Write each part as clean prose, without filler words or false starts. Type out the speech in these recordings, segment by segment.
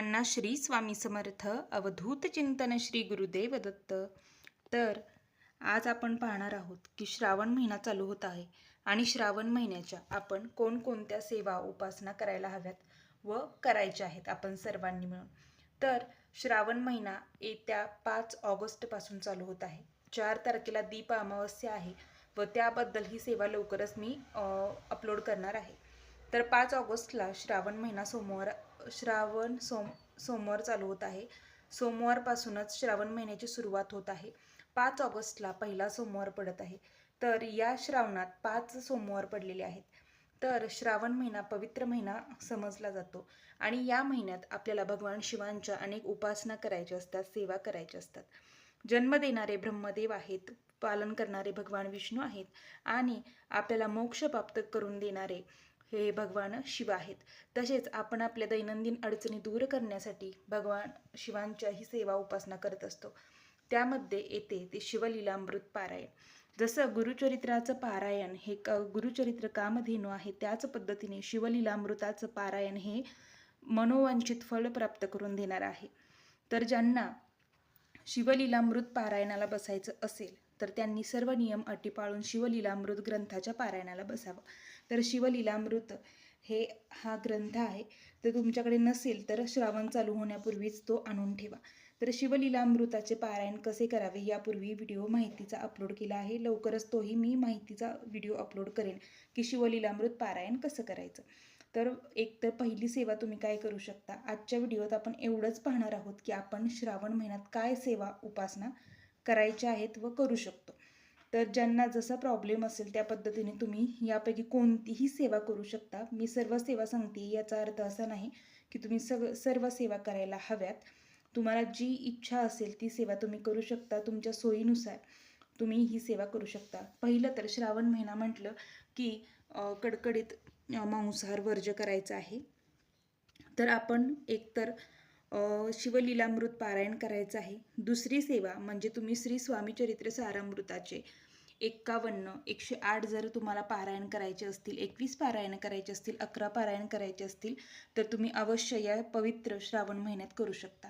सर्वांना श्री स्वामी समर्थ अवधूत चिंतन श्री गुरुदेव दत्त. तर आज आपण पाहणार आहोत की श्रावण महिना चालू होत आहे आणि श्रावण महिन्याच्या आपण कोणकोणत्या सेवा उपासना करायला हव्यात व करायच्या आहेत आपण सर्वांनी मिळून. तर श्रावण महिना येत्या 5 ऑगस्टपासून चालू होत आहे. 4 तारखेला दीप अमावस्या आहे व त्याबद्दल ही सेवा लवकरच मी अपलोड करणार आहे. तर 5 ऑगस्टला श्रावण महिना सोमवार चालू होत आहे. सोमवारपासूनच श्रावण महिन्याची सुरुवात होत आहे. 5 ऑगस्टला पहिला सोमवार पडत आहे. तर या श्रावणात 5 सोमवार पडलेले आहेत. तर श्रावण महिना पवित्र महिना समजला जातो आणि या महिन्यात आपल्याला भगवान शिवांच्या अनेक उपासना करायच्या असतात, सेवा करायच्या असतात. जन्म देणारे ब्रह्मदेव आहेत, पालन करणारे भगवान विष्णू आहेत आणि आपल्याला मोक्ष प्राप्त करून देणारे हे भगवान शिव आहेत. तसेच आपण आपल्या दैनंदिन अडचणी दूर करण्यासाठी भगवान शिवांच्या ही सेवा उपासना करत असतो. त्यामध्ये येते ते शिवलीलामृत पारायण. जसं गुरुचरित्राचं पारायण हे गुरुचरित्र कामधेनू आहे, त्याच पद्धतीने शिवलीलामृताचं पारायण हे मनोवांछित फळ प्राप्त करून देणार आहे. तर ज्यांना शिवलीलामृत पारायणाला बसायचं असेल तर त्यांनी सर्व नियम अटी पाळून शिवलीलामृत ग्रंथाच्या पारायणाला बसावं. तर शिवलीलामृत हा ग्रंथ आहे. तर तुमच्याकडे नसेल तर श्रावण चालू होण्यापूर्वीच तो आणून ठेवा. तर शिवलीलामृताचे पारायण कसे करावे यापूर्वी व्हिडिओ माहितीचा अपलोड केला आहे. लवकरच तोही मी माहितीचा व्हिडिओ अपलोड करेन की शिवलीलामृत पारायण कसं करायचं. तर एकतर पहिली सेवा तुम्ही काय करू शकता. आजच्या व्हिडिओत आपण एवढंच पाहणार आहोत की आपण श्रावण महिन्यात काय सेवा उपासना करायच्या आहेत व करू शकतो. तर ज्यांना जसा प्रॉब्लेम असेल त्या पद्धतीने तुम्ही यापैकी कोणतीही सेवा करू शकता. मी सर्व सेवा सांगते याचा अर्थ असा नाही की तुम्ही सर्व सेवा करायला हव्यात. तुम्हाला जी इच्छा असेल ती सेवा तुम्ही करू शकता. तुमच्या सोयीनुसार तुम्ही ही सेवा करू शकता. पहिलं तर श्रावण महिना म्हटलं की कडकडीत मांसाहार वर्ज्य करायचं आहे. तर आपण एकतर शिवलीलामृत पारायण करायचं आहे. दुसरी सेवा म्हणजे तुम्ही श्री स्वामी चरित्र सारामृताचे 51, 108 जर तुम्हाला पारायण करायचे असतील, 21 पारायण करायचे असतील, 11 पारायण करायचे असतील तर तुम्ही अवश्य या पवित्र श्रावण महिन्यात करू शकता.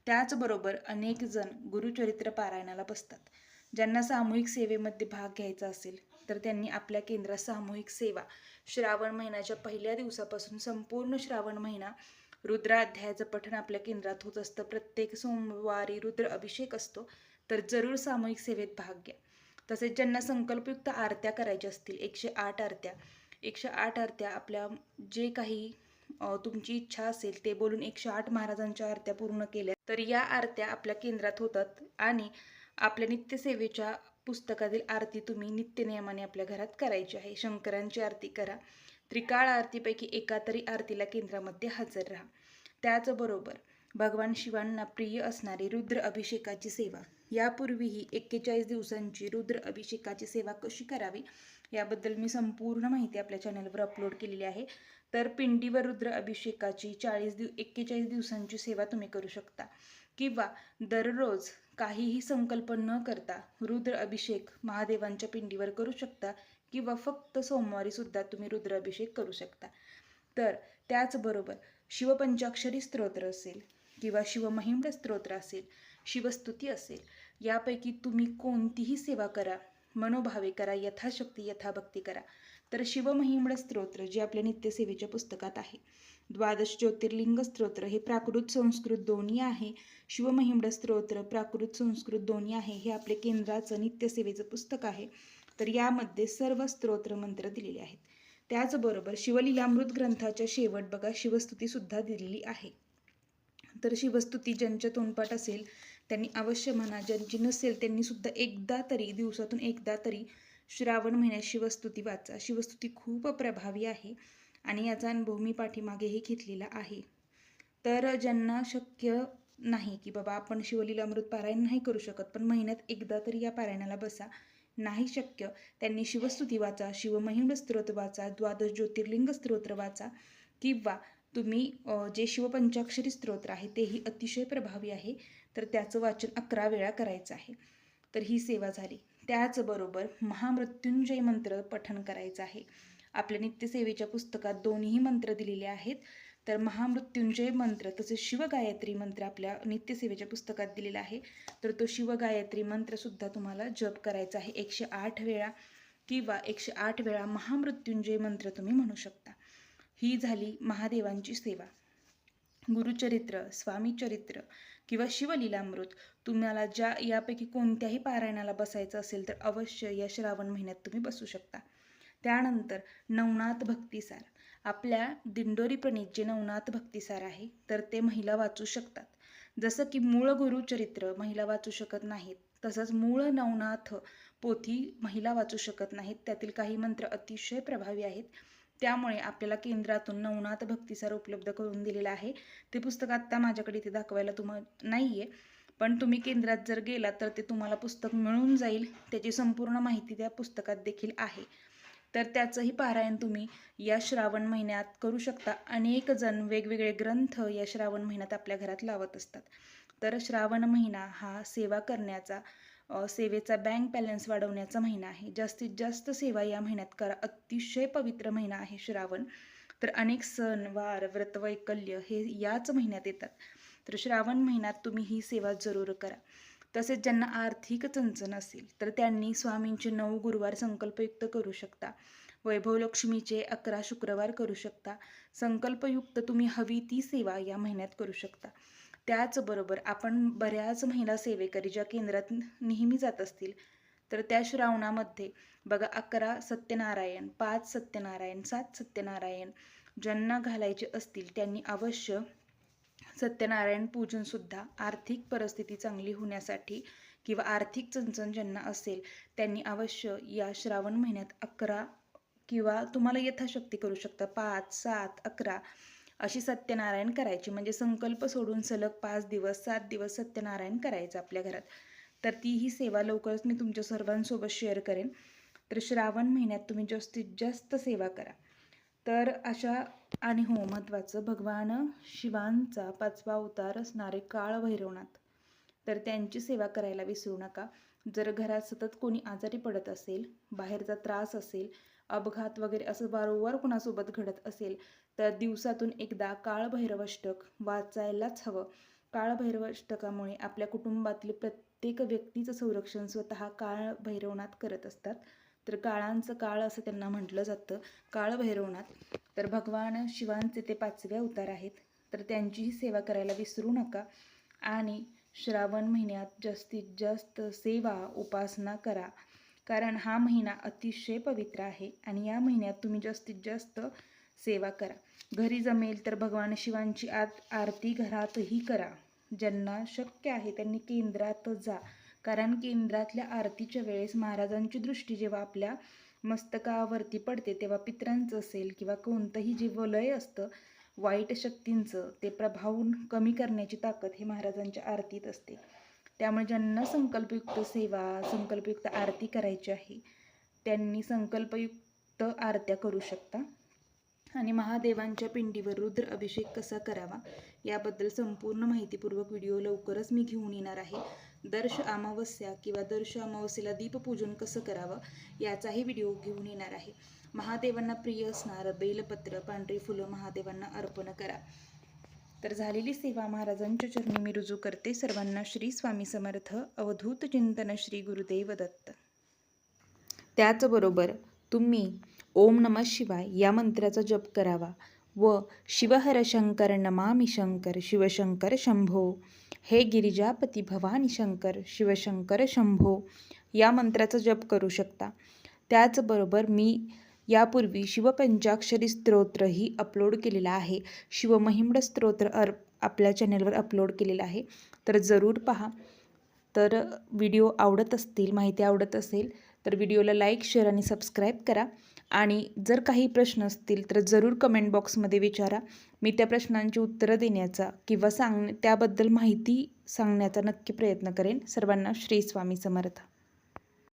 त्याचबरोबर अनेक जण गुरुचरित्र पारायणाला बसतात. ज्यांना सामूहिक सेवेमध्ये भाग घ्यायचा असेल तर त्यांनी आपल्या केंद्रात सामूहिक सेवा श्रावण महिन्याच्या पहिल्या दिवसापासून संपूर्ण श्रावण महिना रुद्राध्यायाचं पठण आपल्या केंद्रात होत असतं. प्रत्येक सोमवारी रुद्र अभिषेक असतो. तर जरूर सामूहिक सेवेत भाग घ्या. तसेच ज्यांना संकल्पयुक्त आरत्या करायच्या असतील 108 आरत्या आपल्या जे काही तुमची इच्छा असेल ते बोलून 108 महाराजांच्या आरत्या पूर्ण केल्या तर या आरत्या आपल्या केंद्रात होतात आणि आपल्या नित्यसेवेच्या पुस्तकातील आरती तुम्ही नित्यनियमाने आपल्या घरात करायची आहे. शंकरांची आरती करा. त्रिकाळ आरतीपैकी एका तरी आरतीला केंद्रामध्ये हजर राहा. त्याचबरोबर भगवान शिवांना प्रिय असणारी रुद्र अभिषेकाची सेवा, यापूर्वीही 41 दिवसांची रुद्र अभिषेकाची सेवा कशी करावी याबद्दल मी संपूर्ण माहिती आपल्या चॅनलवर अपलोड केलेली आहे. तर पिंडीवर रुद्र अभिषेकाची 41 दिवसांची सेवा तुम्ही करू शकता किंवा दररोज काहीही संकल्प न करता रुद्र अभिषेक महादेवांच्या पिंडीवर करू शकता किंवा फक्त सोमवारी सुद्धा तुम्ही रुद्र अभिषेक करू शकता. तर त्याचबरोबर शिवपंचाक्षरी स्तोत्र असेल किंवा शिवमहिम्न स्तोत्र असेल, शिवस्तुती असेल, यापैकी तुम्ही कोणतीही सेवा करा, मनोभावे करा, यथाशक्ती यथाभक्ती करा. तर शिवमहिम्न स्तोत्र जे आपल्या नित्यसेवेच्या पुस्तकात आहे. 12 ज्योतिर्लिंग स्तोत्र हे प्राकृत संस्कृत दोन्ही आहे. शिवमहिम्न स्तोत्र प्राकृत संस्कृत दोन्ही आहे. हे आपले केंद्राचं नित्यसेवेचं पुस्तक आहे. तर यामध्ये सर्व स्तोत्र मंत्र दिलेले आहेत. त्याचबरोबर शिवलीलामृत ग्रंथाच्या शेवट बघा शिवस्तुती सुद्धा दिलेली आहे. तर शिवस्तुती ज्यांच्या तोंडपाठ असेल त्यांनी अवश्य म्हणा, ज्यांची नसेल त्यांनी सुद्धा दिवसातून एकदा तरी श्रावण महिन्यात शिवस्तुती वाचा. शिवस्तुती खूप प्रभावी आहे आणि याचा अनुभव मी पाठीमागेही घेतलेला आहे. तर ज्यांना शक्य नाही की बाबा आपण शिवलीलामृत पारायण नाही करू शकत पण महिन्यात एकदा तरी या पारायणाला बसा, नाही शक्य त्यांनी शिवस्तुती वाचा, शिवमहिम्न स्तोत्र वाचा, 12 ज्योतिर्लिंग स्तोत्र वाचा किंवा तुम्ही जे शिवपंचाक्षरी स्तोत्र आहे तेही अतिशय प्रभावी आहे. तर त्याचं वाचन 11 वेळा करायचं आहे. तर ही सेवा झाली. त्याचबरोबर महामृत्युंजय मंत्र पठण करायचं आहे. आपल्या नित्यसेवेच्या पुस्तकात दोन्ही मंत्र दिलेले आहेत. तर महामृत्युंजय मंत्र तसेच शिवगायत्री मंत्र आपल्या नित्यसेवेच्या पुस्तकात दिलेला आहे. तर तो शिवगायत्री मंत्रसुद्धा तुम्हाला जप करायचा आहे 108 वेळा किंवा 108 वेळा महामृत्युंजय मंत्र तुम्ही म्हणू शकता. ही झाली महादेवांची सेवा. गुरुचरित्र, स्वामीचरित्र किंवा शिवलीलामृत तुम्हाला ज्या यापैकी कोणत्याही पारायणाला बसायचं असेल तर अवश्य या श्रावण महिन्यात तुम्ही बसू शकता. त्यानंतर नवनाथ भक्तिसार, आपल्या दिंडोरी प्रणीत जे नवनाथ भक्तिसार आहे तर ते महिला वाचू शकतात. जसं की मूळ गुरुचरित्र महिला वाचू शकत नाहीत, तसंच मूळ नवनाथ पोथी महिला वाचू शकत नाहीत. त्यातील काही मंत्र अतिशय प्रभावी आहेत. त्यामुळे आपल्याला केंद्रातून नवनाथ भक्तिसार उपलब्ध करून दिलेला आहे. ते पुस्तक आत्ता माझ्याकडे इथे दाखवायला तुम्हाला नाही आहे, पण तुम्ही केंद्रात जर गेलात तर ते तुम्हाला पुस्तक मिळून जाईल. त्याची संपूर्ण माहिती त्या पुस्तकात देखील आहे. तर त्याचंही पारायण तुम्ही या श्रावण महिन्यात करू शकता. अनेक जण वेगवेगळे ग्रंथ या श्रावण महिन्यात आपल्या घरात लावत असतात. तर श्रावण महिना हा सेवा करण्याचा, सेवेचा बँक बॅलन्स वाढवण्याचा महिना आहे. जास्तीत जास्त सेवा या महिन्यात करा. अतिशय पवित्र महिना आहे श्रावण. तर अनेक सण वार व्रत वैकल्य हे याच महिन्यात येतात. तर श्रावण महिन्यात तुम्ही ही सेवा जरूर करा. तसेच ज्यांना आर्थिक चणचण असेल तर त्यांनी स्वामींचे 9 गुरुवार संकल्पयुक्त करू शकता. वैभवलक्ष्मीचे 11 शुक्रवार करू शकता. संकल्पयुक्त तुम्ही हवी ती सेवा या महिन्यात करू शकता. त्याचबरोबर आपण बऱ्याच महिला सेवेकरी ज्या केंद्रात नेहमी जात असतील तर त्या श्रावणामध्ये बघा 11 सत्यनारायण, 5 सत्यनारायण, 7 सत्यनारायण ज्यांना घालायचे असतील त्यांनी अवश्य सत्यनारायण पूजन सुद्धा आर्थिक परिस्थिती चांगली होण्यासाठी किंवा आर्थिक चणचण ज्यांना असेल त्यांनी अवश्य या श्रावण महिन्यात 11 किंवा तुम्हाला यथाशक्ती करू शकता 5, 7, 11 अशी सत्यनारायण करायची. म्हणजे संकल्प सोडून सलग 5 दिवस 7 दिवस सत्यनारायण करायचं आपल्या घरात. तर ती ही सेवा लवकरच मी तुमच्या सर्वांसोबत शेअर करेन. तर श्रावण महिन्यात तुम्ही जास्तीत जास्त सेवा करा. तर अशा आणि हो महत्त्वाचं, भगवान शिवांचा 5वा अवतार असणारे काळ भैरवनाथ, तर त्यांची सेवा करायला विसरू नका. जर घरात सतत कोणी आजारी पडत असेल, बाहेरचा त्रास असेल, अपघात वगैरे असं वारंवार कोणासोबत घडत असेल तर दिवसातून एकदा काळभैरवाष्टक वाचायलाच हवं. काळभैरवाष्टकामुळे आपल्या कुटुंबातील प्रत्येक व्यक्तीचं संरक्षण स्वतः काळभैरवनाथ करत असतात. तर काळांचं काळ असं त्यांना म्हटलं जातं, काळभैरवनाथ. तर भगवान शिवांचे ते 5वे अवतार आहेत. तर त्यांचीही सेवा करायला विसरू नका. आणि श्रावण महिन्यात जास्तीत जास्त सेवा उपासना करा, कारण हा महिना अतिशय पवित्र आहे आणि या महिन्यात तुम्ही जास्तीत जास्त सेवा करा. घरी जमेल तर भगवान शिवांची आरती घरातही करा. ज्यांना शक्य आहे त्यांनी केंद्रात जा, कारण केंद्रातल्या आरतीच्या वेळेस महाराजांची दृष्टी जेव्हा आपल्या मस्तकावरती पडते तेव्हा पितरांचं असेल किंवा कोणतंही जे वलय असतं वाईट शक्तींचं ते प्रभावून कमी करण्याची ताकद ही महाराजांच्या आरतीत असते. त्यामुळे ज्यांना संकल्पयुक्त सेवा, संकल्पयुक्त आरती करायची आहे त्यांनी संकल्पयुक्त आरत्या करू शकता. आणि महादेवांच्या पिंडीवर रुद्र अभिषेक कसा करावा याबद्दल संपूर्ण माहितीपूर्वक व्हिडिओ लवकरच मी घेऊन येणार आहे. दर्श अमावस्या किंवा दर्श अमावस्येला दीपपूजन कसं करावं याचाही व्हिडिओ घेऊन येणार आहे. महादेवांना प्रिय असणारं बेलपत्र, पांढरी फुलं महादेवांना अर्पण करा. तर झालेली सेवा महाराजांच्या चरणी मी रुजू करते. सर्वांना श्री स्वामी समर्थ. अवधूत चिंतन श्री गुरुदेव दत्त. त्याचबरोबर तुम्ही ओम नमः शिवाय या मंत्राचा जप करावा व शिवहर शंकर नमामि शंकर शिवशंकर शंभो, हे गिरिजापती भवानी शंकर शिवशंकर शंभो या मंत्राचा जप करू शकता. त्याचबरोबर मी यापूर्वी शिवपंचाक्षरी स्तोत्रही अपलोड केलेला आहे. शिवमहिम्न स्तोत्र आपल्या चॅनलवर अपलोड केलेला आहे, तर जरूर पहा. तर व्हिडिओ आवडत असतील, माहिती आवडत असेल तर व्हिडिओला लाईक, शेअर आणि सबस्क्राईब करा. आणि जर काही प्रश्न असतील तर जरूर कमेंट बॉक्समध्ये विचारा. मी त्या प्रश्नांची उत्तरं देण्याचा किंवा त्याबद्दल माहिती सांगण्याचा नक्की प्रयत्न करेन. सर्वांना श्री स्वामी समर्थ.